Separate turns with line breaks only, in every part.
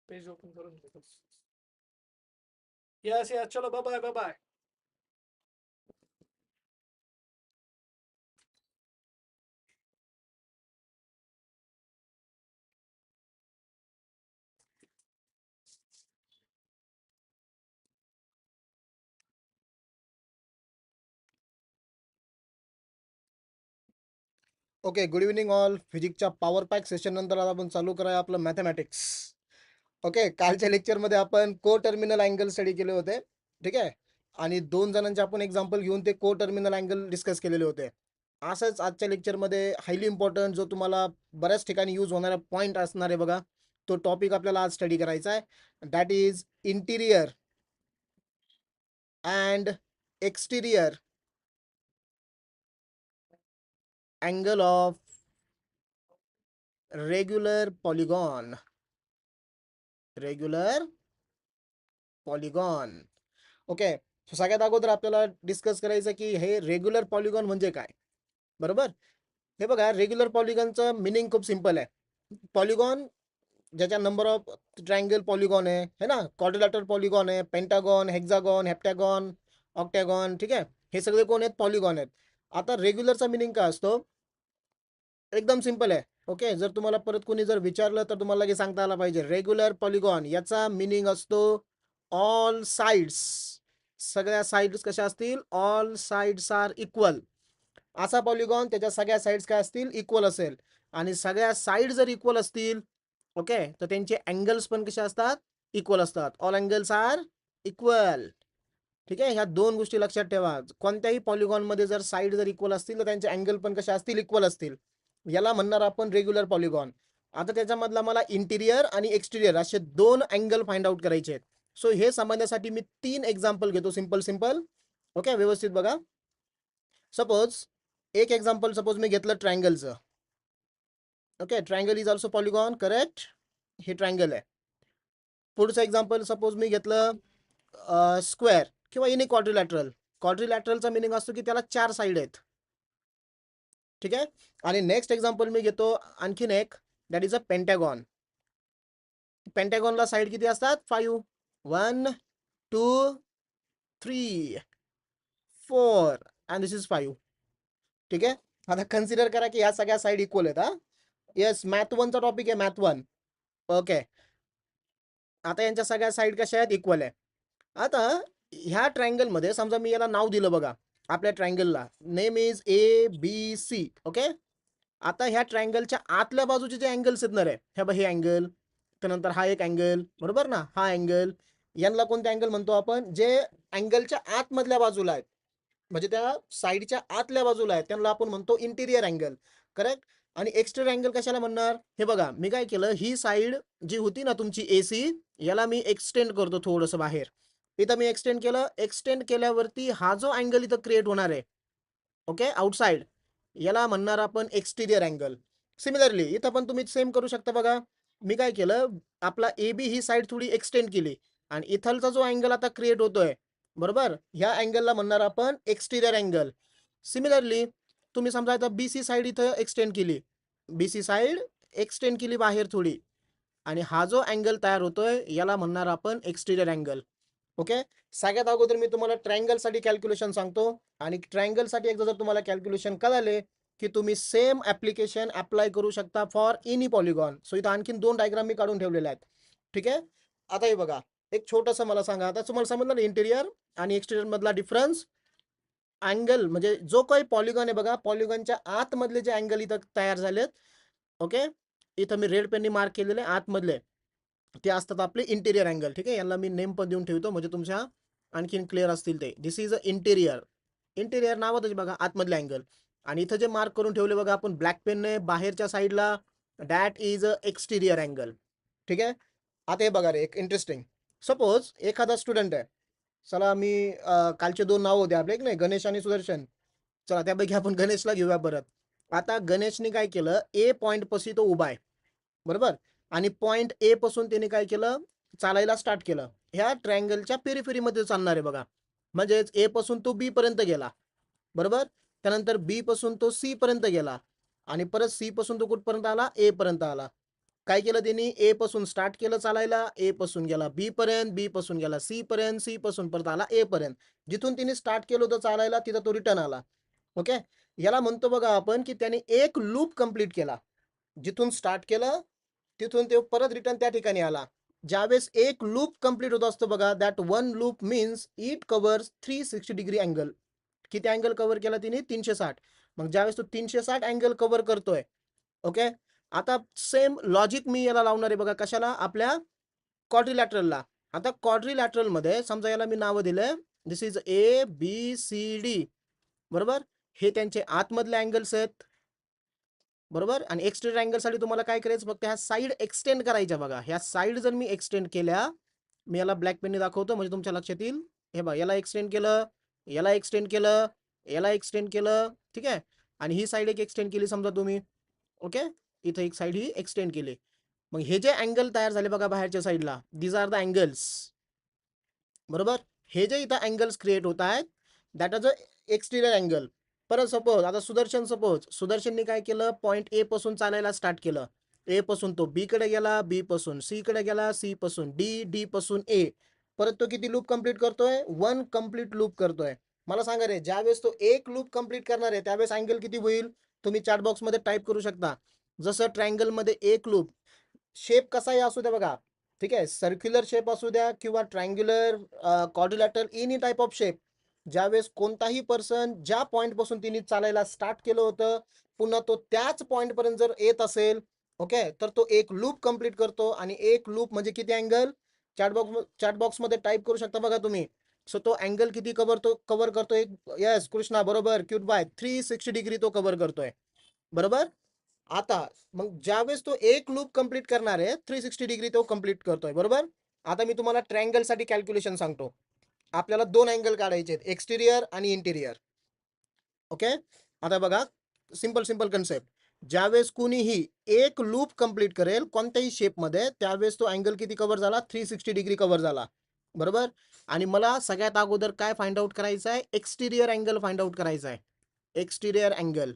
Page open करून घेतो. Yes yes, चलो bye bye bye bye.
Okay, good evening all. फिजिक्सच्या पॉवर पॅक सेशन नंतर आता आपण चालू करूया आपलं मॅथमॅटिक्स. ओके, कालच्या लेक्चरमध्ये आपण को टर्मिनल अँगल स्टडी केले होते, ठीक आहे. आणि 2 जणांचे आपण एक्झाम्पल घेऊन ते को टर्मिनल अँगल डिस्कस केलेले होते. असंच आजच्या लेक्चरमध्ये हायली इम्पॉर्टंट जो तुम्हाला बऱ्याच ठिकाणी यूज होणारा पॉईंट असणार आहे बघा, तो टॉपिक आपल्याला आज स्टडी करायचा आहे. That is interior and exterior angle of regular polygon. Okay, सगळ्यात अगोदर आपल्याला डिस्कस करायचं की हे रेग्युलर पॉलिगॉन म्हणजे काय. बरोबर, हे बघा, रेग्युलर पॉलिगॉनचं मिनिंग खूप सिंपल आहे. पॉलिगॉन ज्याच्या नंबर ऑफ ट्रायंगल पॉलिगॉन आहे है ना, क्वाड्रिलॅटरल पॉलिगॉन आहे, पेंटागॉन, हेक्झागॉन, हेप्टॅगॉन, ऑक्टॅगॉन, ठीक आहे. हे सगळे कोण आहेत? पॉलिगॉन आहेत. आता रेग्युलरचा मिनिंग काय असतो? एकदम सिंपल आहे. ओके, जर तुम्हाला परत कोणी जर विचारलं तर तुम्हाला लगेच सांगता आला पाहिजे. रेग्युलर पॉलिगॉन याचा मिनिंग असतो ऑल साइड्स. सगळ्या साइड्स कशा असतील? All sides are equal. असा पॉलिगॉन त्याच्या सगळ्या साइड्स काय असतील? इक्वल असेल. आणि सगळ्या साइड जर इक्वल असतील, ओके, तर त्यांचे अँगल्स पण कसे असतात? इक्वल असतात. All angles are equal. ठीक आहे, ह्या 2 गोष्टी लक्षात ठेवा. कोणत्याही पॉलिगॉनमध्ये जर साइड जर इक्वल असतील तर त्यांचे अँगल पण कसे असतील? इक्वल असतील. याला म्हणणार आपण रेग्युलर पॉलिगॉन. आता त्याच्यामधला मला इंटिरियर आणि एक्सटिरियर असे 2 अँगल फाइंड आउट करायचे आहेत. सो हे समजण्यासाठी मी 3 एक्झाम्पल घेतो, सिंपल. ओके, व्यवस्थित बघा. सपोज एक एक्झाम्पल सपोज मी घेतलं ट्रायंगलचं. Okay, triangle is also polygon, correct. हे ट्रायंगल आहे. पुढचं एक्झाम्पल सपोज मी घेतलं स्क्वेअर किंवा एनी क्वाड्रिलॅटरल. क्वाड्रिलॅटरलचा मिनिंग असतो की त्याला 4 साइड आहेत. ठीक आहे. आणि नेक्स्ट एक्झाम्पल मी घेतो आणखीन एक, दॅट इज अ पेंटॅगॉन. पेंटॅगॉनला साइड किती असतात? 5. 1 2 3 4 अँड दिस इज 5. ठीक आहे. आता कन्सिडर करा की ह्या सगळ्या साइड इक्वल आहेत. हा, येस, मॅथ 1चा टॉपिक आहे, मॅथ 1. ओके, आता यांच्या सगळ्या साइड कशा आहेत? इक्वल आहे. आता ह्या ट्रायंगलमध्ये समजा मी याला नाव दिलं बघा, आपल्या ट्रायंगलला नेम इज ABC. ओके, आता ह्या ट्रायंगलच्या आतल्या बाजूचे जे अँगल्स आहेत ना रे, हे अँगल, त्यानंतर हा एक अँगल, बरोबर ना, हा अँगल, यांना कोणते अँगल म्हणतो आपण? जे अँगलच्या आतमधल्या बाजूला आहेत, म्हणजे त्या साईडच्या आतल्या बाजूला आहेत, त्यांना आपण म्हणतो इंटिरियर अँगल, करेक्ट. आणि एक्सटेरियर अँगल कशाला म्हणणार? हे बघा, मी काय केलं, ही साईड जी होती ना तुमची AC, याला मी एक्सटेंड करतो थोडंसं बाहेर. इथं मी एक्सटेंड केलं. एक्सटेंड केल्यावरती हा जो अँगल इथं क्रिएट होणार आहे, ओके, आउटसाइड, याला म्हणणार आपण एक्सटिरियर अँगल. सिमिलरली इथं पण तुम्ही सेम करू शकता. बघा, मी काय केलं, आपला AB ही साईड थोडी एक्सटेंड केली आणि इथलचा जो अँगल आता क्रिएट होतोय, बरोबर, ह्या अँगलला म्हणणार आपण एक्सटिरियर अँगल. सिमिलरली तुम्ही समजा आता BC साईड इथं एक्सटेंड केली, BC साईड एक्सटेंड केली बाहेर थोडी, आणि हा जो अँगल तयार होतोय याला म्हणणार आपण एक्सटिरियर अँगल. ओके, सगळ्यात अगोदर मी तुम्हाला ट्रायंगलसाठी कॅल्क्युलेशन सांगतो, आणि ट्रायंगलसाठी एकदा जर तुम्हाला कॅल्क्युलेशन कळाले की तुम्ही सेम ॲप्लिकेशन अप्लाय करू शकता फॉर एनी पॉलिगॉन. सो इथं आणखीन 2 डायग्राम मी काढून ठेवलेले आहेत. ठीक आहे. आता हे बघा, एक छोटंसं मला सांगा, आता तुम्हाला समजलं ना इंटिरियर आणि एक्सटिरियर मधला डिफरन्स. अँगल म्हणजे जो काही पॉलिगॉन आहे बघा, पॉलिगॉनच्या आतमधले जे अँगल इथं तयार झालेत, ओके, इथं मी रेड पेननी मार्क केलेले आतमधले, ते असतात आपले इंटिरियर अँगल. ठीक आहे, यांना मी नेम पण देऊन ठेवतो म्हणजे तुमच्या आणखीन क्लिअर असतील ते. दिस इज अ इंटिरियर. इंटिरियर नावातच बघा, आतमधले अँगल. आणि इथं जे मार्क करून ठेवले बघा आपण ब्लॅक पेनने बाहेरच्या साईडला, दॅट इज अ एक्सटिरियर अँगल. ठीक आहे. आता हे बघा रे, एक इंटरेस्टिंग. सपोज एखादा स्टुडंट आहे, चला मी कालचे 2 नाव होते आपले, एक नाही, गणेश आणि सुदर्शन. चला त्यापैकी आपण गणेशला घेऊया परत. आता गणेशने काय केलं, A पॉइंट पाशी तो उभा आहे, बरोबर, आणि पॉइंट A पासून त्याने काय केलं, चालायला स्टार्ट केलं. ह्या ट्रायंगलच्या पेरिफेरीमध्ये चालणार आहे बघा, म्हणजेच A पासून तो B पर्यंत गेला, बरोबर. त्यानंतर B पासून तो C पर्यंत गेला, आणि परत C पासून तो कुठपर्यंत आला? A पर्यंत आला. काय केलं त्यांनी, ए पासून स्टार्ट केलं चालायला, ए पासून गेला बी पर्यंत, बी पासून गेला सी पर्यंत, सी पासून परत आला ए पर्यंत. जिथून त्यांनी स्टार्ट केलं होतं चालायला तिथं तो रिटर्न आला. ओके, याला म्हणतो बघा आपण की त्याने एक लूप कंप्लीट केला. जिथून स्टार्ट केलं तिथून ते परत रिटर्न त्या ठिकाणी आला. ज्यावेळेस एक लूप कंप्लीट होत असतो बघा, that one loop means it covers 360 degree angle. किती अँगल कव्हर केला तिने, 360. मग ज्यावेळेस तो 360 अँगल कव्हर करतोय, ओके, आता सेम लॉजिक मी याला लावणार आहे बघा, कशाला, आपल्या क्वाड्रिलॅटरलला. आता क्वाड्रिलॅटरल मध्ये समजा याला मी नावं दिले, this is A B C D, बरोबर. हे त्यांचे आतमधले अँगल्स आहेत, बरोबर. आणि एक्सटेरियर अँगल साठी तुम्हाला काय करायचं, फक्त ह्या साईड एक्सटेंड करायच्या बघा. ह्या साईड जर मी एक्सटेंड केल्या, मी याला ब्लॅक पेनने दाखवतो म्हणजे तुमच्या लक्षात येईल. हे बघा, याला एक्सटेंड केलं, याला एक्सटेंड केलं, याला एक्सटेंड केलं, ठीक आहे. आणि ही साईड एक एक्सटेंड केली समजा तुम्ही, ओके, इथं एक साईड ही एक्सटेंड केली. मग हे जे अँगल तयार झाले बघा बाहेरच्या साईडला, दीज आर द अँगल्स, बरोबर. हे जे इथं अँगल्स क्रिएट होत आहेत, that is a exterior angle. परत सपोज आता सुदर्शनने काय केलं, पॉइंट ए पासून चालायला स्टार्ट केलं, ए पासून तो बी कडे गेला, बी पासून सी कडे गेला, सी पासून डी, डी पासून ए. परत तो किती लूप कंप्लीट करतोय, वन कंप्लीट लूप करतोय. मला सांगा रे, ज्यावेळेस तो एक लूप कंप्लीट करणार आहे त्यावेळेस अँगल किती होईल, तुम्ही चॅट बॉक्स मध्ये टाईप करू शकता. जसं ट्रायंगल मध्ये एक लूप, शेप कसाही असू द्या बघा, ठीक आहे, सर्क्युलर शेप असू द्या किंवा triangular, quadrilateral, any type of shape, ज्यावेळेस कोणताही पर्सन ज्या पॉइंट पासून तिने चालायला स्टार्ट केलं होतं पुन्हा तो त्याच पॉइंट पर्यंत जर येत असेल, ओके, तर तो एक लूप कंप्लीट करतो. आणि एक लूप म्हणजे किती अँगल, चॅट बॉक्स मध्ये टाईप करू शकता बघा तुम्ही. सो तो अँगल किती कव्हर करतो, एक, यस कृष्णा बरोबर, क्यूट बाय, 360 डिग्री तो कव्हर करतोय, बरोबर. आता मग ज्यावेळेस तो एक लूप कंप्लीट करणार आहे, 360 डिग्री तो कंप्लीट करतोय, बरोबर. आता मी तुम्हाला ट्रायंगल साठी कॅल्क्युलेशन सांगतो. आपल्याला दोन अँगल काढायचे आहेत, एक्सटिरियर आणि इंटिरियर, ओके. आता बघा, सिंपल सिंपल कन्सेप्ट, ज्यावेळेस कुणीही एक लूप कंप्लीट करेल कोणत्याही शेप मध्ये, त्यावेळेस तो अँगल किती कव्हर झाला, 360 डिग्री कव्हर झाला, बरोबर. आणि मला सगळ्यात अगोदर काय फाइंड आउट करायचं आहे, एक्सटिरियर अँगल फाइंड आउट करायचा आहे, एक्सटिरियर अँगल,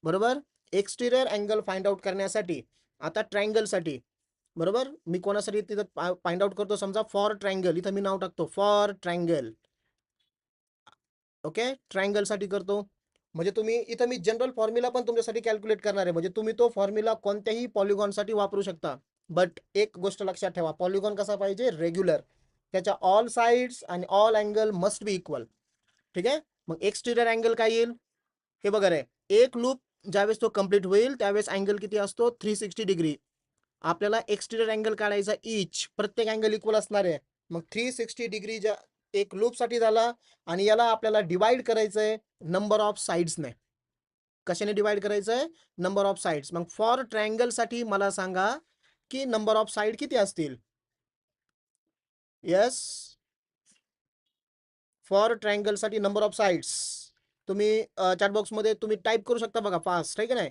बरोबर. एक्सटिरियर अँगल फाइंड आउट करण्यासाठी आता ट्रायंगल साठी, बरोबर, मी कोणासाठी तिथं फाइंड आउट करतो, समजा फॉर ट्रायंगल, इथं मी नाव टाकतो फॉर ट्रायंगल, ओके, ट्रायंगल साठी करतो. म्हणजे तुम्ही इथं मी जनरल फॉर्म्युला पण तुमच्यासाठी कॅल्क्युलेट करणार आहे, म्हणजे तुम्ही तो फॉर्म्युला कोणत्याही पॉलिगॉन साठी वापरू शकता. बट एक गोष्ट लक्षात ठेवा, पॉलिगॉन कसा पाहिजे, रेग्युलर, त्याच्या ऑल साइड्स आणि all angle must be equal, ठीक आहे. मग एक्सटिरियर अँगल काय येईल, हे बघा रे, एक लूप ज्यावेळेस तो कंप्लीट होईल त्यावेळेस अँगल किती असतो, 360 डिग्री. आपल्याला एक्सटिरियर अँगल काढायचा, इच प्रत्येक अँगल इक्वल असणार आहे. मग 360 डिग्री ज्या एक लूप साठी झाला. आणि याला आपल्याला डिवाइड करायचंय नंबर ऑफ साइड्सने. कशाने डिवाइड करायचंय, नंबर ऑफ साइड्स. मग फॉर ट्रायंगल साठी मला सांगा की नंबर ऑफ साइड किती असतील. यस, फॉर ट्रायंगल साठी नंबर ऑफ साइड्स तुम्ही चॅट बॉक्स मध्ये तुम्ही टाईप करू शकता बघा, फास्ट आहे की नाही.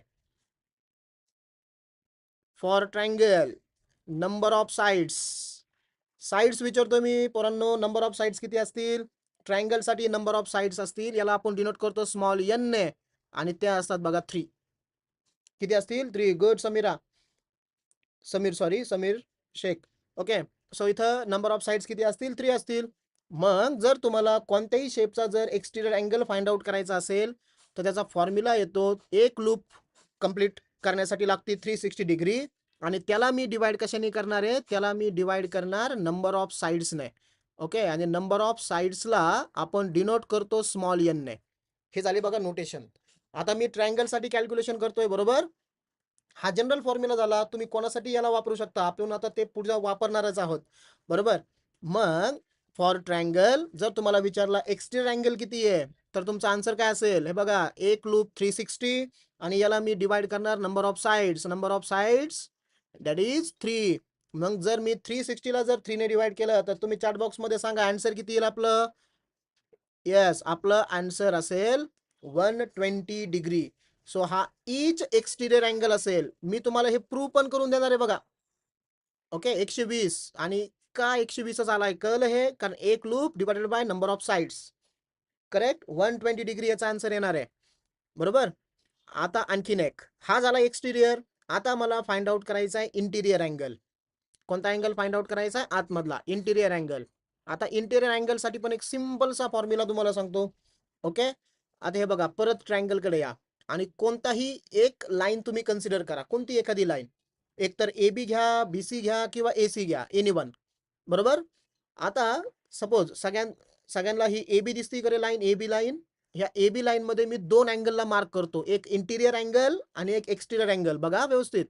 For triangle number of sides विचारतो मी पोरांनो, नंबर ऑफ साइड्स किती असतील. ट्रायंगल साठी नंबर ऑफ साइड्स असतील, याला आपण डिनोट करतो स्मॉल एन ने, आणि त्या असतात बघा 3. किती असतील, 3. Good Sameer Shaikh, okay. So इथं नंबर ऑफ साइड्स किती असतील, 3 असतील. मग जर तुम्हाला कोणत्याही शेपचा जर एक्सटिरियर अँगल फाइंड आउट करायचा असेल तर त्याचा फॉर्म्युला येतो, एक लूप कंप्लीट करण्यासाठी लागते 360 डिग्री, आणि त्याला मी डिवाइड कशाने करणार आहे, त्याला मी डिवाइड करणार नंबर ऑफ साइड्सने, ओके. आणि नंबर ऑफ साइड्सला आपण डिनोट करतो स्मॉल एन ने. हे झाले बघा नोटेशन. आता मी ट्रायंगल साठी कॅल्क्युलेशन करतोय, बरोबर. हा जनरल फॉर्म्युला झाला, तुम्ही कोणासाठी याला वापरू शकता, आपण आता ते पुढे वापरणारच आहोत, बरोबर. मग फॉर ट्रायंगल जर तुम्हाला विचारला एक्सटिरियर अँगल किती आहे, तर तुमचा आन्सर काय असेल, हे बघा, एक लूप 360 आणि याला मी डिवाइड करणार number of sides that is 3. मग जर मी 360 ला जर 3 ने डिवाइड केलं तर तुम्ही चॅट बॉक्स मध्ये सांगा आन्सर किती येईल आपलं. येस, आपलं आन्सर असेल 120 डिग्री. सो हा इच एक्सटिरियर अँगल असेल. मी तुम्हाला हे प्रूव्ह पण करून देणार आहे बघा, ओके. 120 आणि का 120 आलाय कळलं हे, कारण एक loop divided by number of sides, correct. 120 degree याचा आन्सर येणार आहे, बरोबर. आता आणखीन एक, हा झाला एक्सटिरियर. आता मला फाइंड आउट करायचा आहे इंटिरियर अँगल. कोणता अँगल फाइंड आउट करायचा आहे? आतमधला इंटिरियर अँगल. आता इंटिरियर अँगल साठी पण एक सिंपलसा फॉर्म्युला तुम्हाला सांगतो. ओके, आता हे बघा, परत ट्रायंगल कडे या आणि कोणताही एक लाईन तुम्ही कन्सिडर करा, कोणती एखादी लाईन, एकतर ए बी घ्या, बी सी घ्या किंवा ए सी घ्या, एनी वन. बरोबर. आता सपोज सगळ्यांना ही ए बी दिसती करे लाईन, ए बी लाईन. ह्या ए बी लाईन मध्ये मी दोन अँगलला मार्क करतो, एक इंटिरियर अँगल आणि एक एक्सटिरियर अँगल. बघा व्यवस्थित.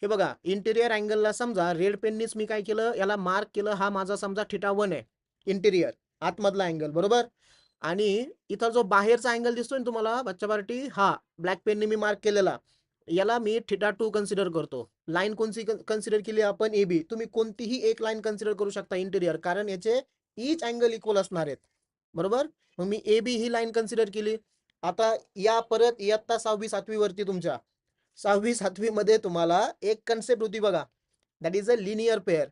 हे बघा, इंटिरियर अँगलला समजा रेड पेननीच मी काय केलं, याला मार्क केलं. हा माझा समजा θ1 आहे, इंटिरियर आतमधला अँगल. बरोबर. आणि इथं जो बाहेरचा अँगल दिसतोय ना तुम्हाला बच्चा पार्टी, हा ब्लॅक पेनने मी मार्क केलेला, याला मी θ2 कन्सिडर करतो. लाईन कोणती कन्सिडर केली आपण? A B. तुम्ही कोणतीही एक लाईन कन्सिडर करू शकता इंटिरियर, कारण याचे ईच अँगल इक्वल असणार आहेत. बरोबर. मग मी A B he line consider केली. आता या परत इयत्ता 6वी 7वी वरती, तुमच्या 6वी 7वी मध्ये तुम्हाला एक कन्सेप्ट होती बघा, that is a linear pair.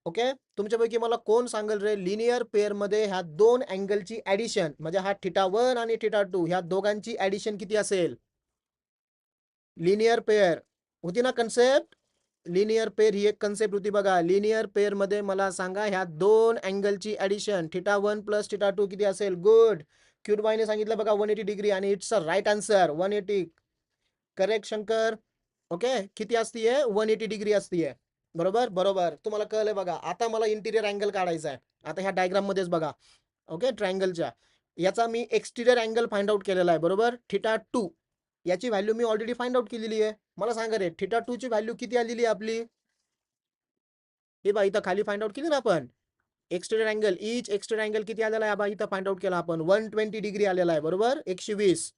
Okay, तुमच्यापैकी मला कोण सांगेल रे, लिनियर पेअर मध्ये ह्या दोन अँगलची ऍडिशन, म्हणजे हा θ1 आणि θ2 ह्या दोघांची ऍडिशन किती असेल? लिनियर पेअर होती ना कन्सेप्ट. लिनियर पेअर ही एक कन्सेप्ट होती बघा. लिनियर पेअर मध्ये मला सांगा, ह्या दोन अँगलची ऍडिशन θ1 प्लस θ2 किती असेल? गुड. क्यूटबाईने सांगितलं बघा 180 डिग्री, आणि it's a right answer, 180. Correct Shankar. Okay, किती असतीये? 180 डिग्री असतीये. बरोबर. बरोबर, तुम्हाला कळलंय बघा. आता मला इंटिरियर अँगल काढायचा आहे. आता ह्या डायग्राम मध्येच बघा. ओके, ट्रायंगलच्या याचा मी एक्सटिरियर अँगल फाइंड आउट केलेला आहे. बरोबर. θ2 याची व्हॅल्यू मी ऑलरेडी फाइंड आउट केलेली आहे. मला सांगा रे, θ2 ची व्हॅल्यू किती आलेली आहे आपली? हे बा, इथं खाली फाइंड आउट केली ना आपण. एक्सटिरियर अँगल, इच एक्सटिरियर अँगल किती आलेला आहे बा, इथं फाइंड आउट केला आपण, 120 डिग्री आलेला आहे. बरोबर. 120.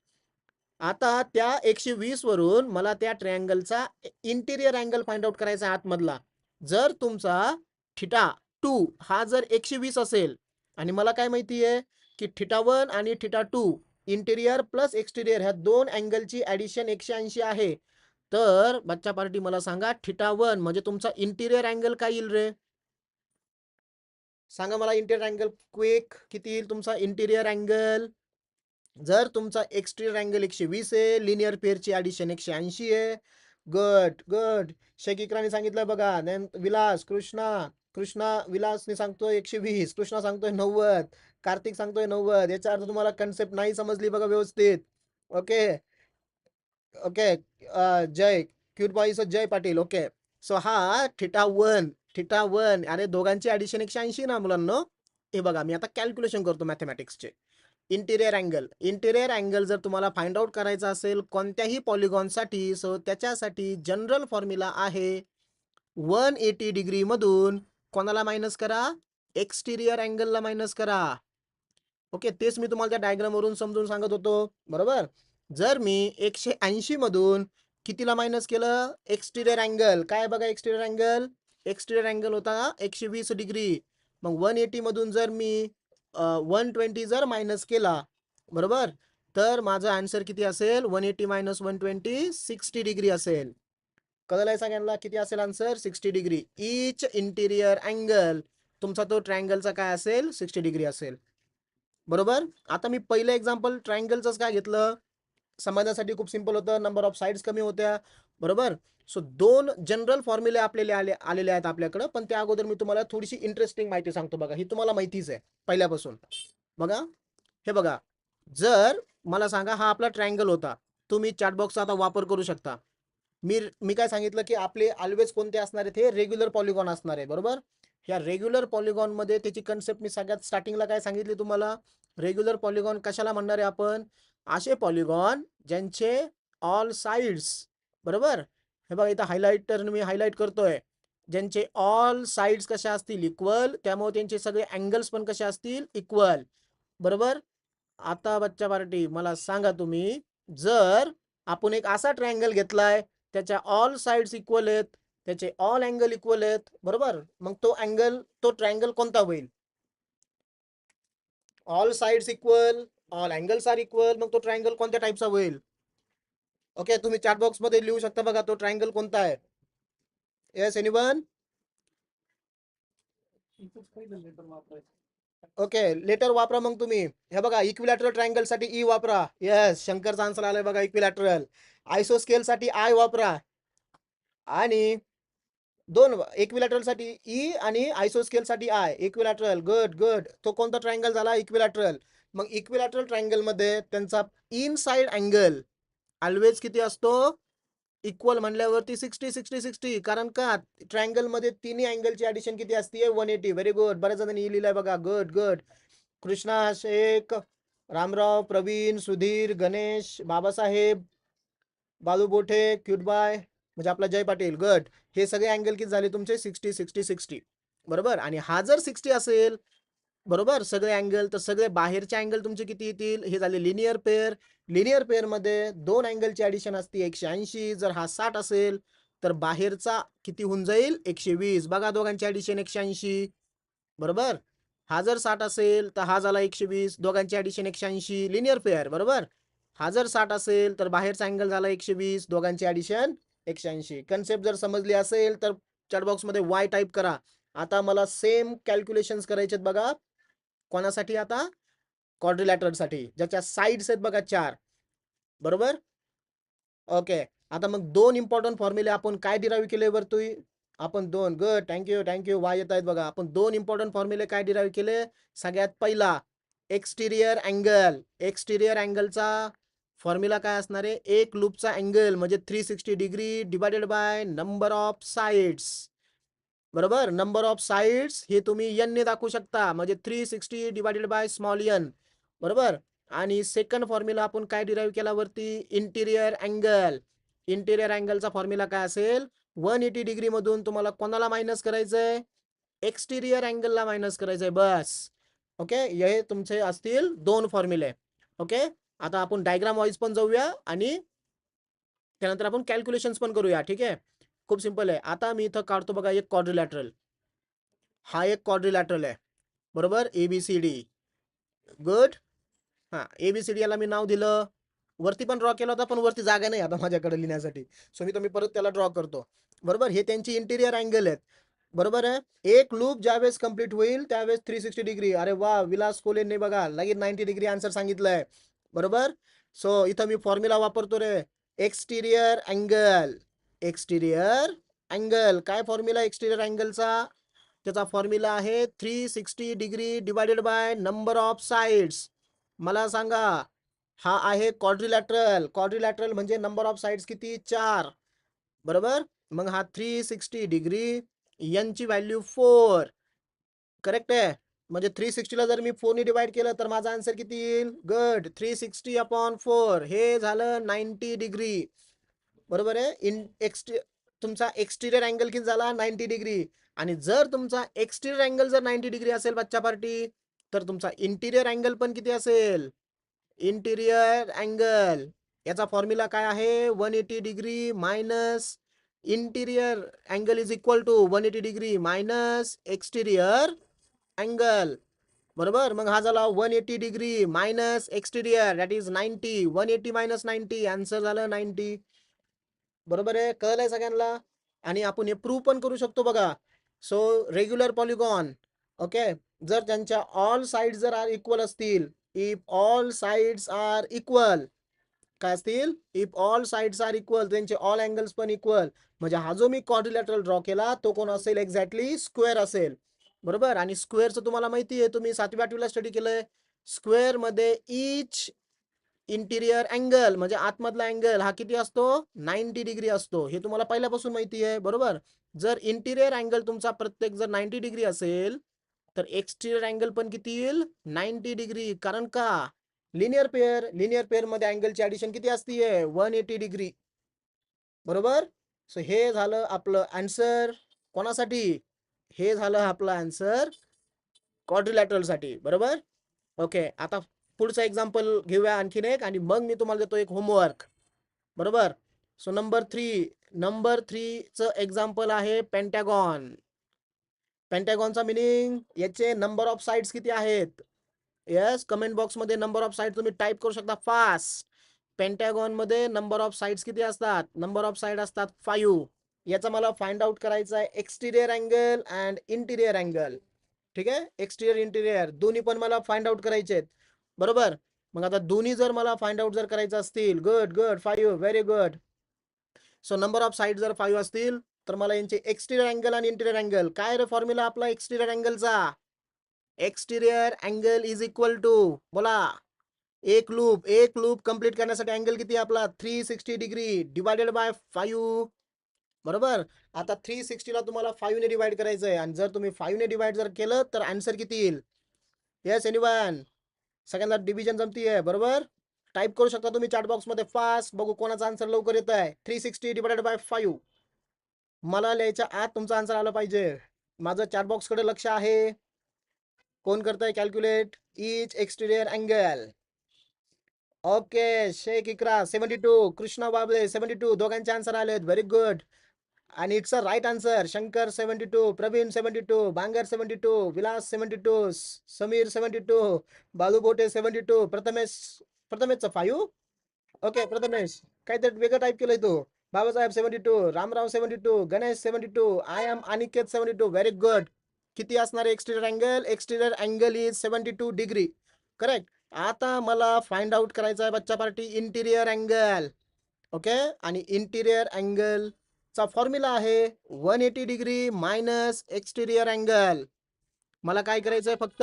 आता त्या 120 वरून मला त्या ट्रायंगलचा इंटिरियर अँगल फाइंड आउट करायचा आतमधला. जर तुमचा θ2 हा जर 120 असेल, आणि मला काय माहिती आहे की θ1 आणि θ2 इंटिरियर प्लस एक्सटिरियर ह्या दोन अँगलची ऍडिशन 180 आहे, तर बच्चा पार्टी मला सांगा, θ1 म्हणजे तुमचा इंटिरियर अँगल काय येईल रे? सांगा मला इंटिरियर अँगल क्विक, किती येईल तुमचा इंटिरियर अँगल? जर तुमचा एक्सटिरियर अँगल 120 आहे, लिनियर पेअरची ऍडिशन 180 आहे. Good good. शेख इक्राने सांगितलं बघा. विलास, कृष्णा विलासने सांगतोय 120, कृष्णा सांगतोय 90, कार्तिक सांगतोय 90. याचा अर्थ तुम्हाला कन्सेप्ट नाही समजली बघा व्यवस्थित. Okay okay. Jay cute boys, Jay Patil. Okay, so हा θ1, अरे दोघांची ऍडिशन 180 ना मुलांना. हे बघा, मी आता कॅल्क्युलेशन करतो मॅथमॅटिक्सचे. इंटिरियर अँगल जर तुम्हाला फाइंड आउट करायचा असेल कोणत्याही पॉलिगॉनसाठी, सो त्याच्यासाठी जनरल फॉर्म्युला आहे 180 डिग्री मधून कोणाला मायनस करा? एक्सटिरियर अँगलला मायनस करा. ओके, तेच मी तुम्हाला त्या डायग्राम वरून समजून सांगत होतो. बरोबर. जर मी 180 मधून कितीला मायनस केलं? एक्सटिरियर अँगल. काय बघा, एक्सटिरियर अँगल होता 120 डिग्री. मग 180 मधून जर मी 120 जर मायनस केला, बरोबर, तर माझा आन्सर किती असेल? 180 मायनस 120, 60 डिग्री असेल. कळलंय सगळ्यांना किती असेल आन्सर? 60 डिग्री. इच इंटिरियर अँगल तुमचा तो ट्रायंगलचा काय असेल? 60 डिग्री असेल. बरोबर. आता मी पहिलं एक्झाम्पल ट्रायंगलच काय घेतलं, समजण्यासाठी खूप सिंपल होतं, नंबर ऑफ साइड्स कमी होत्या. बरोबर. सो दोन जनरल फॉर्म्युले आलेले आहेत आपल्याकडे, पण त्या अगोदर मी तुम्हाला थोडीशी इंटरेस्टिंग माहिती सांगतो बघा. ही तुम्हाला माहितीच आहे पहिल्यापासून. बघा, हे बघा, जर मला सांगा हा आपला ट्रायंगल होता, तुम्ही चॅटबॉक्सचा आता वापर करू शकता. मी काय सांगितलं की आपले ऑलवेज कोणते असणार आहेत? हे रेग्युलर पॉलिगॉन असणार आहे. बरोबर. ह्या रेग्युलर पॉलिगॉन मध्ये त्याची कन्सेप्ट मी सगळ्यात स्टार्टिंगला काय सांगितली तुम्हाला? रेग्युलर पॉलिगॉन कशाला म्हणणार आहे आपण? असे पॉलिगॉन ज्यांचे ऑल साइड्स, बरोबर, हे बघा इथं हायलाइटर मी हायलाइट करतोय, ज्यांचे ऑल साइड्स कशा असतील? इक्वल. त्यामुळे त्यांचे सगळे अँगल्स पण कसे असतील? इक्वल. बरोबर. आता बच्चा पार्टी मला सांगा तुम्ही, जर आपण एक असा ट्रायंगल घेतलाय, त्याच्या ऑल साइड्स इक्वल आहेत, त्याचे ऑल अँगल इक्वल आहेत, बरोबर, मग तो ट्रायंगल कोणता होईल? All sides equal, all angles are equal, मग तो ट्रायंगल कोणत्या टाइपचा होईल? ओके, तुम्ही चॅट बॉक्स मध्ये लिहू शकता बघा, तो ट्रायंगल कोणता आहे. Yes, anyone?
इथंच पहिलं लेटर वापरायचं.
ओके, लेटर वापरा मग तुम्ही. हे बघा, इक्विलॅटरल ट्रायंगल साठी ई वापरा. येस, शंकरचा आन्सर आलाय बघा, इक्विलॅटरल. आयसोस्केल साठी आय वापरा. आणि दोन इक्विलॅटरल साठी ई आणि आयसोस्केल साठी आय. Equilateral, good good. तो कोणता ट्रायंगल झाला? इक्विलॅटरल. मग इक्विलॅटरल ट्रायंगल मध्ये त्यांचा इनसाइड अँगल ऑलवेज किती असतो? इक्वल म्हणल्यावरती 60-60-60. कारण का ट्रायंगल मध्ये तिन्ही अँगलची ऍडिशन किती असते? 180. Very good. बऱ्याच जणांनी लिहिलंय बघा. Good good. Krishna Shaikh, Ramrao, Praveen, Sudhir, Ganesh, Babasaheb, Balu Bothe, cute boy, म्हणजे आपला जय पाटील. गुड. हे सगळे अँगल किती झाले तुमचे? 60-60-60. बरोबर. आणि हा जर 60 असेल, बरोबर, सगळे अँगल, तर सगळे बाहेरचे अँगल तुमचे किती येतील? हे झाले लिनियर पेअर. लिनियर पेअर मध्ये दोन अँगलची ऍडिशन असते 180. जर हा 60 असेल तर बाहेरचा किती होऊन जाईल? 120. बघा, दोघांची ऍडिशन 180. बरोबर. हा जर 60 असेल तर हा झाला 120. दोघांची ऍडिशन 180. Linear pair. बरोबर. हा जर 60 असेल तर बाहेरचा अँगल झाला 120. दोघांची ऍडिशन 180. कन्सेप्ट जर समजली असेल तर चॅट बॉक्स मध्ये वाय टाईप करा. आता मला सेम कॅल्क्युलेशन्स करायचे बघा. कोणासाठी? आता क्वाड्रिलॅटरलसाठी, ज्याच्या साइड्स आहेत बघा 4. बरोबर. ओके. आता मग दोन इम्पॉर्टंट फॉर्म्युले आपण काय डिराईव्ह केले वरती? आपण दोन. गुड. Thank you thank you. वाय येत आहेत बघा. आपण दोन इम्पॉर्टंट फॉर्म्युले काय डिराईव्ह केले? सगळ्यात पहिला, एक्सटिरियर अँगल. एक्सटिरियर अँगलचा फॉर्म्युला काय असणार आहे? एक लूपचा अँगल म्हणजे 360 degree divided by number of sides. बरोबर. नंबर ऑफ साइड्स हे तुम्ही एन ने दाखवू शकता, म्हणजे 360 डिवायडेड बाय स्मॉल एन. बरोबर. आणि सेकंड फॉर्म्युला आपण काय डिराईव्ह केला वरती? Interior angle. इंटिरियर अँगलचा फॉर्म्युला काय असेल? 180 डिग्री मधून तुम्हाला कोणाला मायनस करायचंय? एक्सटिरियर अँगलला मायनस करायचंय. बस. ओके, हे तुमचे असतील दोन फॉर्म्युले. ओके. आता आपण डायग्राम वाईज पण जाऊया आणि त्यानंतर आपण कॅल्क्युलेशन्स पण करूया. ठीक आहे. खूप सिंपल आहे. आता मी इथं काढतो बघा एक क्वाड्रिलॅटरल. हा एक क्वाड्रिलॅटरल आहे. बरोबर. ABCD. गुड. हा, ABCD याला मी नाव दिलं. वरती पण ड्रॉ केला होता, पण वरती जागा नाही आता माझ्याकडे लिहिण्यासाठी. सो मी परत त्याला ड्रॉ करतो. बरोबर. हे त्यांची इंटिरियर अँगल आहेत. बरोबर आहे. एक लूप ज्यावेळेस कंप्लीट होईल त्यावेळेस 360 डिग्री. अरे वा, विलास कोलेंनी बघा लगेच 90 डिग्री आन्सर सांगितलंय. बरोबर. सो इथं मी फॉर्म्युला वापरतो रे. एक्सटिरियर अँगल. Exterior angle. काय फॉर्म्युला एक्सटिरियर अँगलचा? त्याचा फॉर्म्युला आहे 360 degree divided by number of sides. मला सांगा, हा आहे क्वाड्रिलॅटरल. क्वाड्रिलॅटरल म्हणजे नंबर ऑफ साइड्स किती? 4. बरोबर. मग हा 360 डिग्री, एन ची व्हॅल्यू 4. करेक्ट आहे. म्हणजे 360 ला जर मी 4 ने डिवाइड केलं तर माझा आन्सर किती येईल? गुड. 360 अपॉन 4. हे झालं 90 डिग्री. बरोबर आहे. तुमचा एक्सटिरियर अँगल किती झाला? 90 डिग्री. आणि जर तुमचा एक्सटिरियर अँगल जर 90 डिग्री असेल बच्चा पार्टी, तर तुमचा इंटिरियर अँगल पण किती असेल? Interior angle. याचा फॉर्म्युला काय आहे? 180 degree minus interior angle is equal to 180 degree minus exterior angle. बरोबर. मग हा झाला 180 degree minus exterior, that is 90. 180 minus 90, answer झालं 90. बरोबर आहे. कळलंय सगळ्यांना? आणि आपण हे प्रूव्ह पण करू शकतो बघा. So regular polygon. ओके. जर त्यांच्या ऑल साइड्स जर आर इक्वल असतील, if all sides are equal, काय असतील? If all sides are equal, त्यांचे ऑल अँगल्स पण इक्वल, म्हणजे हा जो मी क्वाड्रिलॅटरल ड्रॉ केला तो कोण असेल? एक्झॅक्टली स्क्वेअर असेल. बरोबर. आणि स्क्वेअरचं तुम्हाला माहिती आहे, तुम्ही 7वी 8वीला स्टडी केलंय. स्क्वेअर मध्ये इच इंटिरियर अँगल म्हणजे आतमधला अँगल हा किती असतो? 90 डिग्री असतो. हे तुम्हाला पहिल्यापासून माहिती आहे. बरोबर. जर इंटिरियर अँगल तुमचा प्रत्येक जर 90 डिग्री असेल तर एक्सटिरियर अँगल पण किती येईल? 90 डिग्री. कारण का? Linear pair. लिनियर पेअर मध्ये अँगलची ऍडिशन किती असते? 180 डिग्री. बरोबर. सो हे झालं आपलं आन्सर. कोणासाठी? हे झालं आपलं आन्सर क्वाड्रिलॅटरल साठी. बरोबर. ओके. आता पुढचा एक्झाम्पल घेऊया आणखीन एक, आणि मग मी तुम्हाला देतो एक होमवर्क. बरोबर. सो नंबर 3 चं एक्झाम्पल आहे पेंटॅगॉन. पेंटॅगॉनचा मिनिंग, याचे नंबर ऑफ साइड्स किती आहेत? येस, कमेंट बॉक्स मध्ये नंबर ऑफ साइड तुम्ही टाईप करू शकता फास्ट. पेंटॅगॉन मध्ये नंबर ऑफ साइड्स किती असतात? नंबर ऑफ साइड असतात 5. याचा मला फाइंड आउट करायचा आहे एक्सटिरियर अँगल अँड इंटिरियर अँगल. ठीक आहे, एक्सटिरियर इंटिरियर दोन्ही पण मला फाइंड आउट करायचे आहेत. बरोबर. मग आता दोन्ही जर मला फाइंड आउट जर करायचं असतील, good good 5 very good. So number of side जर 5 असतील तर मला यांचे एक्सटिरियर अँगल आणि इंटिरियर अँगल काय रे फॉर्म्युला आपला एक्सटिरियर अँगलचा. एक्सटिरियर अँगल इज इक्वल टू, बोला, एक लूप कंप्लीट करण्यासाठी अँगल किती आपला 360 डिग्री डिवायडेड बाय 5. बरोबर. आता 360 ला तुम्हाला 5 ने डिवाइड करायचं आहे आणि जर तुम्ही 5 ने डिवाइड जर केलं तर आन्सर किती येईल. येस एनीवन, सगळ्यांना डिव्हिजन जमतीये. बरोबर. टाइप करू शकता तुम्ही चॅट बॉक्स मध्ये फास्ट, बघू कोणाचा आन्सर लवकर येत आहे. 360 डिवाइडेड बाय 5 मला लिहायच्या आत तुमचा आन्सर आला पाहिजे. माझं चॅट बॉक्स कडे लक्ष आहे. कोण करताय calculate each exterior angle. Okay, Shaikh Iqra 72, Krishna Babale 72, दोघांचे आन्सर आलेत. Very good. आणि it's a right answer. Shankar 72, Praveen 72, Bangar 72, Vilas 72, Sameer 72, Balu Bote 72, प्रथमेशचं 5. Okay Prathamesh, काहीतरी वेगळं टाईप केलंय तू. Babasaheb 72, Ramrao 72, Ganesh 72, I am Aniket 72. Very good. किती असणार exterior angle. Exterior angle is 72 degree. Correct. आता मला फाइंड आउट करायचं आहे बच्चा पार्टी इंटिरियर अँगल. ओके, आणि इंटिरियर अँगल चा फॉर्म्युला आहे 180 डिग्री मायनस एक्सटिरियर अँगल. मला काय करायचंय फक्त,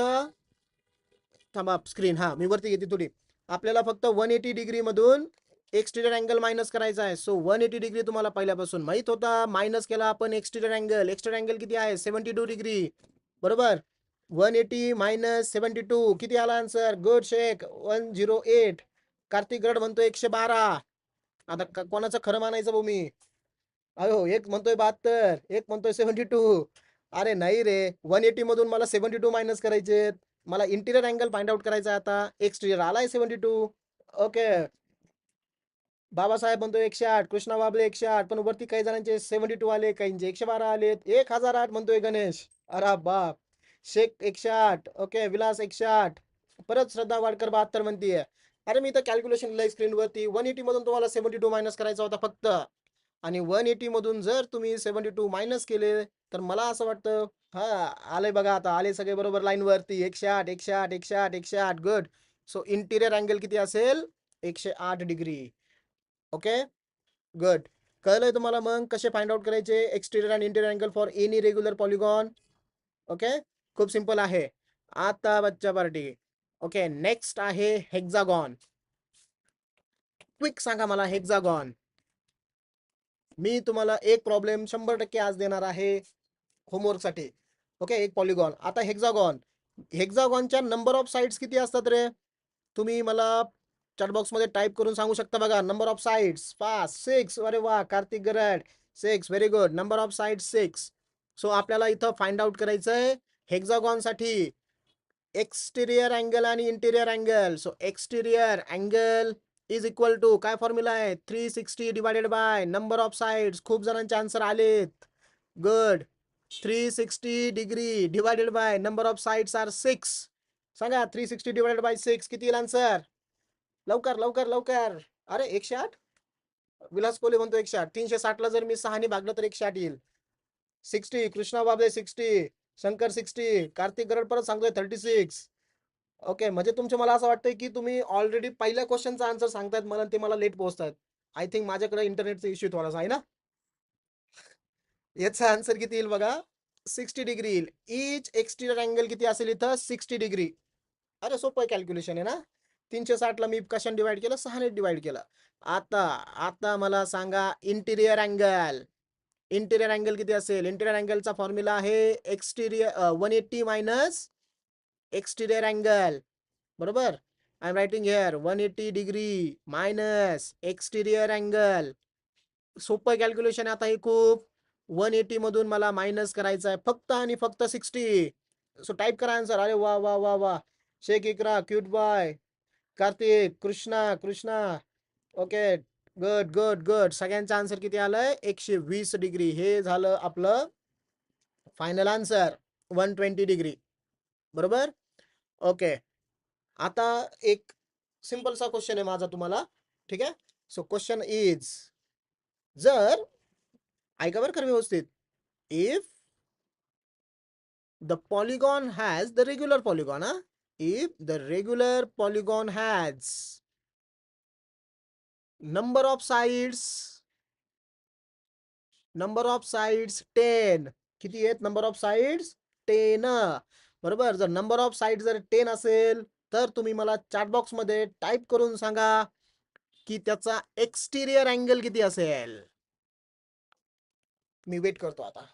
थांबा स्क्रीन, हा मी वरती घेते थोडी. आपल्याला फक्त 180 डिग्री मधून एक्सटिरियर अँगल मायनस करायचा आहे. सो 180 डिग्री तुम्हाला पहिल्यापासून माहित होता. मायनस केला आपण एक्सटिरियर अँगल. एक्सटिरियर अँगल किती आहे 72 डिग्री. बरोबर. 180 मायनस 72 किती आला आन्सर. गुड शेख 108. कार्तिक गड म्हणतो 112. आता कोणाचं खरं मानायचं भाऊ मी. अयो, एक म्हणतोय 72, एक म्हणतोय 72. अरे नाही रे, 180 मधून मला 72 मायनस करायचे. मला इंटिरियर अँगल फाइंड आउट करायचा आता. एक्सटिरियर आलाय 72. ओके. बाबासाहेब म्हणतो 108, कृष्णा बाबले 108, पण वरती काही जणांचे 72 आले, काहींचे 112 आलेत. 1008 म्हणतोय गणेश. अरे बाप. शेख 108. ओके, विलास 108. परत श्रद्धा वाडकर 72 म्हणतीये. अरे मी तर कॅल्क्युलेशन लिहिलंय स्क्रीनवरती. 180 मधून तुम्हाला 72 मायनस करायचा होता फक्त. आणि 180 मधून जर तुम्ही 72 मायनस केले तर मला असं वाटतं, हा आले बघा, आता आले सगळे बरोबर लाईन वरती. 108, 108, 108, 108. गुड. सो इंटिरियर अँगल किती असेल 108 डिग्री. Okay good. कळलंय तुम्हाला मग कसे फाइंड आउट करायचे एक्सटिरियर आणि interior angle for any regular polygon. Okay, खूप सिंपल आहे. आता बच्चा पार्टी. ओके, नेक्स्ट आहे हेक्सागॉन. क्विक सांगा मला हेक्सागॉन. मी तुम्हाला एक प्रॉब्लेम 100% आज देणार आहे होमवर्क साठी. ओके, एक पॉलिगॉन. आता हेक्सागॉन, हेक्सागॉनच्या नंबर ऑफ साइड्स किती असतात रे. तुम्ही मला चॅट बॉक्स मध्ये टाइप करून सांगू शकता बघा. Number of sides fast 6. अरे वा, Kartik Garad 6. Very good. Number of sides 6. So आपल्याला इथं फाइंड आउट करायचंय हेक्सागॉन साठी एक्सटिरियर अँगल आणि interior angle. So exterior angle is equal to काय फॉर्म्युला आहे 360 divided by number of sides. खूप जणांचे आन्सर आलेत. Good. 360 degree divided by number of sides are 6. सांगा 360 डिवायडेड बाय 6 किती येईल आन्सर. लवकर लवकर लवकर. अरे 108. विलास कोले म्हणतो 108. 360 ला जर मी 6 भागलं तर 108 येईल. 60. कृष्णा बाबले 60. शंकर 60. कार्तिक गरड परत सांगतोय 36. ओके, म्हणजे तुमचे मला असं वाटतंय की तुम्ही ऑलरेडी पहिल्या क्वेश्चनचा आन्सर सांगतायत मला, ते मला लेट पोहोचतायत. आय थिंक माझ्याकडे इंटरनेटचा इश्यू थोडासा आहे ना. याचा आन्सर किती येईल बघा 60 डिग्री येईल. इच एक्सटिरियर अँगल किती असेल इथं 60 डिग्री. अरे सोपं कॅल्क्युलेशन आहे ना. 360 ला मी कशाने डिवाइड केलं 6 ने डिवाइड केलं. आता आता मला सांगा इंटिरियर अँगल. इंटिरियर अँगल किती असेल. इंटिरियर अँगलचा फॉर्म्युला आहे एक्सटिरियर 180 मायनस एक्सटिरियर अँगल. बरोबर. I am writing here 180 degree minus exterior angle. सोपं कॅल्क्युलेशन आता हे खूप. 180 मधून मला मायनस करायचं आहे फक्त आणि फक्त 60. सो टाइप करा आन्सर. अरे वा वा वा वा. Shaikh Iqra, cute boy, Kartik, Krishna Krishna. Okay good good good. सगळ्यांचा आन्सर किती आलंय 120 डिग्री. हे झालं आपलं फायनल आन्सर 120 डिग्री. बरोबर. ओके, आता एक सिंपल सा क्वेश्चन आहे माझा तुम्हाला. ठीक आहे. सो क्वेश्चन इज, जर ऐका बरं खरं व्यवस्थित, if the polygon has the regular polygon, huh? If the regular polygon has number of sides 10. किती आहेत नंबर ऑफ साइड्स 10. बरोबर. जर नंबर ऑफ साइड जर 10 असेल तर तुम्ही मला चॅट बॉक्स मध्ये टाइप करून सांगा की त्याचा एक्सटिरियर अँगल किती असेल. मी वेट करतो आता.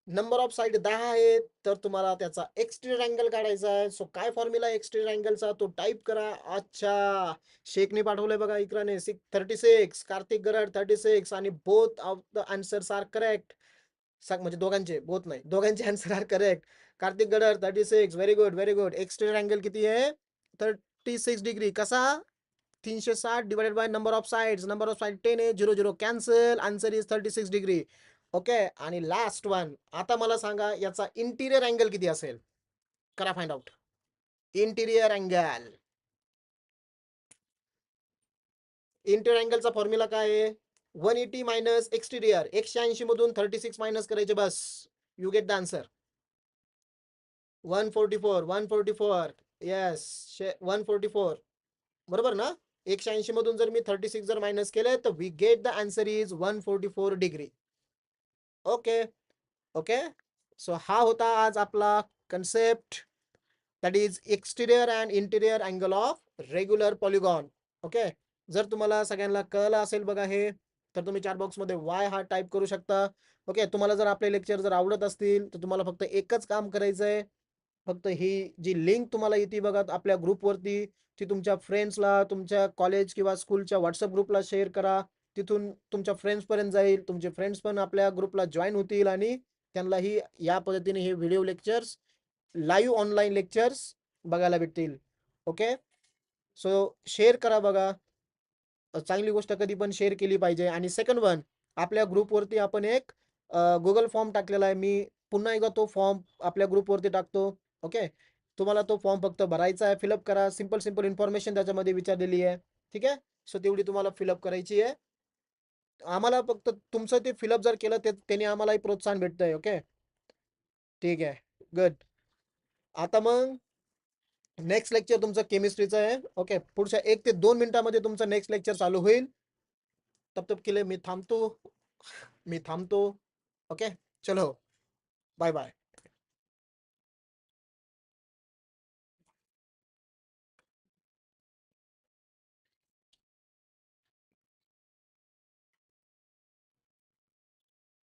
नंबर ऑफ साइड 10 आहेत तर तुम्हाला त्याचा एक्सटिरियर अँगल काढायचा आहे. सो काय फॉर्म्युला एक्सटिरियर अँगलचा तो टाइप करा. अच्छा, शेखने पाठवलंय बघा इकराने 36, कार्तिक गरड 36 आणि both of the answers are correct. म्हणजे दोघांचे बोथ नाही, दोघांचे answer are correct. Kartik Gadar 36. Very good very good. Exterior angle किती आहे 36 डिग्री. कसा 360 divided by number of sides. Number of side 10 आहे. 0 0 cancel. Answer is 36 degree. Okay. आणि लास्ट वन. आता मला सांगा याचा इंटिरियर अँगल किती असेल. करा find out. Interior angle. Interior अँगलचा फॉर्म्युला काय आहे 180 मायनस एक्सटिरियर. 180 मधून 36 मायनस करायचे बस. You get the answer. 144. Yes 144. बरोबर ना. 180 मधून जर मी 36 जर मायनस केले तर we get the answer is 144 degree. Okay okay. So हा होता आज आपला concept, that is exterior and interior angle of regular polygon. Okay. जर तुम्हाला सगळ्यांना कळलं असेल बघा हे तर तुम्ही चॅट बॉक्समध्ये वाय हा टाईप करू शकता. ओके. तुम्हाला जर आपले लेक्चर जर आवडत असतील तर तुम्हाला फक्त एकच काम करायचं आहे. फक्त ही जी लिंक तुम्हाला येते बघा आपल्या ग्रुपवरती ती तुमच्या फ्रेंड्सला, तुमच्या कॉलेज किंवा स्कूलच्या व्हॉट्सअप ग्रुपला शेअर करा. तिथून तुमच्या फ्रेंड्सपर्यंत जाईल. तुमचे फ्रेंड्स पण आपल्या ग्रुपला जॉईन होतील आणि त्यांनाही या पद्धतीने हे video lectures, live online lectures बघायला भेटतील. ओके. सो शेअर करा बघा. चांगली गोष्ट कधी पण शेअर केली पाहिजे. आणि सेकंड वन, आपल्या ग्रुपवरती आपण एक गुगल फॉर्म टाकलेला आहे. मी पुन्हा एकदा तो फॉर्म आपल्या ग्रुपवरती टाकतो. ओके. तुम्हाला तो फॉर्म फक्त भरायचा आहे. फिलअप करा. सिंपल इन्फॉर्मेशन त्याच्यामध्ये विचारलेली आहे. ठीक आहे. सो तेवढी तुम्हाला फिलअप करायची आहे. आम्हाला फक्त तुमचं ते फिलअप जर केलं त्याने आम्हालाही प्रोत्साहन भेटतंय. ओके. ठीक आहे. गुड. आता मग नेक्स्ट लेक्चर तुमचं केमिस्ट्रीचं आहे. ओके. पुढच्या 1 ते 2 मिनिटांमध्ये तुमचं नेक्स्ट लेक्चर चालू होईल. तब तक के लिए मी थांबतो. ओके. चलो बाय बाय.